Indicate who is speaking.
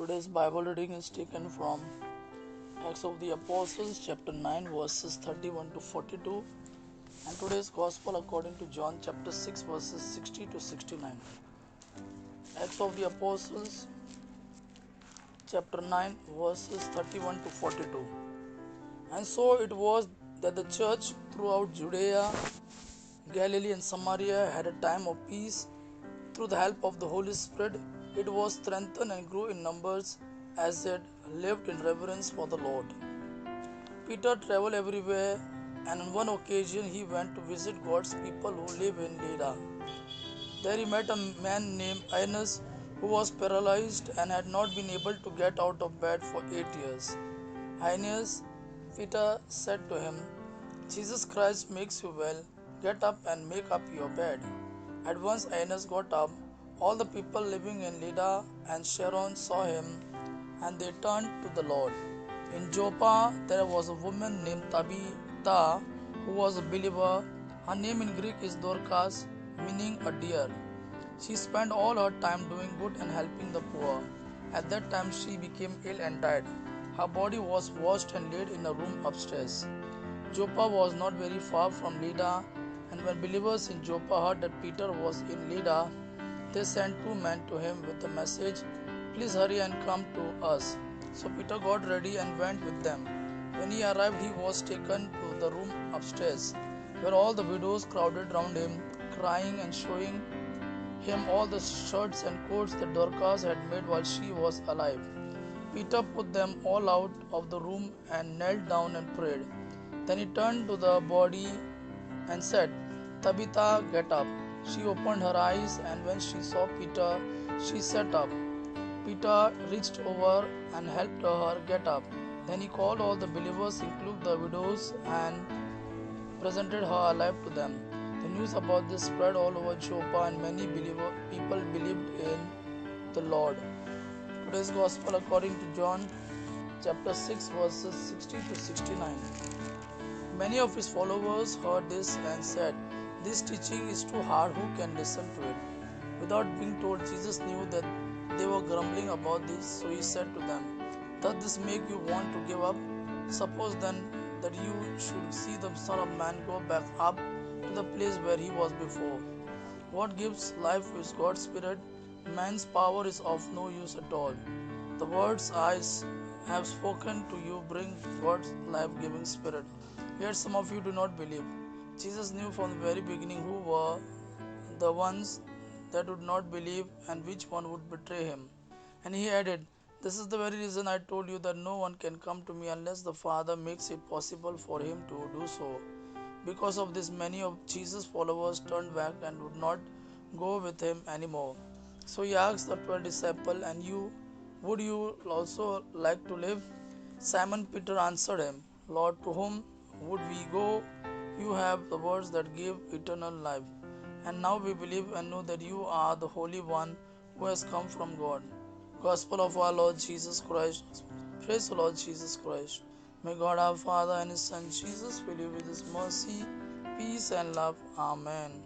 Speaker 1: Today's Bible reading is taken from Acts of the Apostles, chapter 9, verses 31 to 42, and today's Gospel according to John, chapter 6, verses 60 to 69. Acts of the Apostles, chapter 9, verses 31 to 42. And so it was that the church throughout Judea, Galilee, and Samaria had a time of peace. Through the help of the Holy Spirit, it was strengthened and grew in numbers as it lived in reverence for the Lord. Peter traveled everywhere, and on one occasion he went to visit God's people who live in Lydda. There he met a man named Aeneas who was paralyzed and had not been able to get out of bed for 8 years. Aeneas, Peter said to him, Jesus Christ makes you well. Get up and make up your bed. At once Aeneas got up. All the people living in Lydda and Sharon saw him, and they turned to the Lord. In Joppa there was a woman named Tabitha who was a believer. Her name in Greek is Dorcas, meaning a deer. She spent all her time doing good and helping the poor. At that time she became ill and died. Her body was washed and laid in a room upstairs. Joppa was not very far from Lydda, and when believers in Joppa heard that Peter was in Lydda, they sent 2 men to him with the message, "Please hurry and come to us." So Peter got ready and went with them. When he arrived, he was taken to the room upstairs, where all the widows crowded round him, crying and showing him all the shirts and coats that Dorcas had made while she was alive. Peter put them all out of the room and knelt down and prayed. Then he turned to the body and said, "Tabitha, get up." She opened her eyes, and when she saw Peter, she sat up. Peter reached over and helped her get up. Then he called all the believers, including the widows, and presented her alive to them. The news about this spread all over Joppa, and many people believed in the Lord. Today's Gospel according to John, chapter 6, verses 60 to 69. Many of his followers heard this and said, "This teaching is too hard, who can listen to it?" Without being told, Jesus knew that they were grumbling about this, so he said to them, "Does this make you want to give up? Suppose then that you should see the Son of Man go back up to the place where he was before. What gives life is God's Spirit. Man's power is of no use at all. The words I have spoken to you bring God's life-giving Spirit. Yet some of you do not believe." Jesus knew from the very beginning who were the ones that would not believe and which one would betray him. And he added, "This is the very reason I told you that no one can come to me unless the Father makes it possible for him to do so." Because of this, many of Jesus' followers turned back and would not go with him anymore. So he asked the 12 disciples, "And you, would you also like to live?" Simon Peter answered him, "Lord, to whom would we go? You have the words that give eternal life. And now we believe and know that you are the Holy One who has come from God." Gospel of our Lord Jesus Christ. Praise the Lord Jesus Christ. May God our Father and His Son Jesus fill you with His mercy, peace and love. Amen.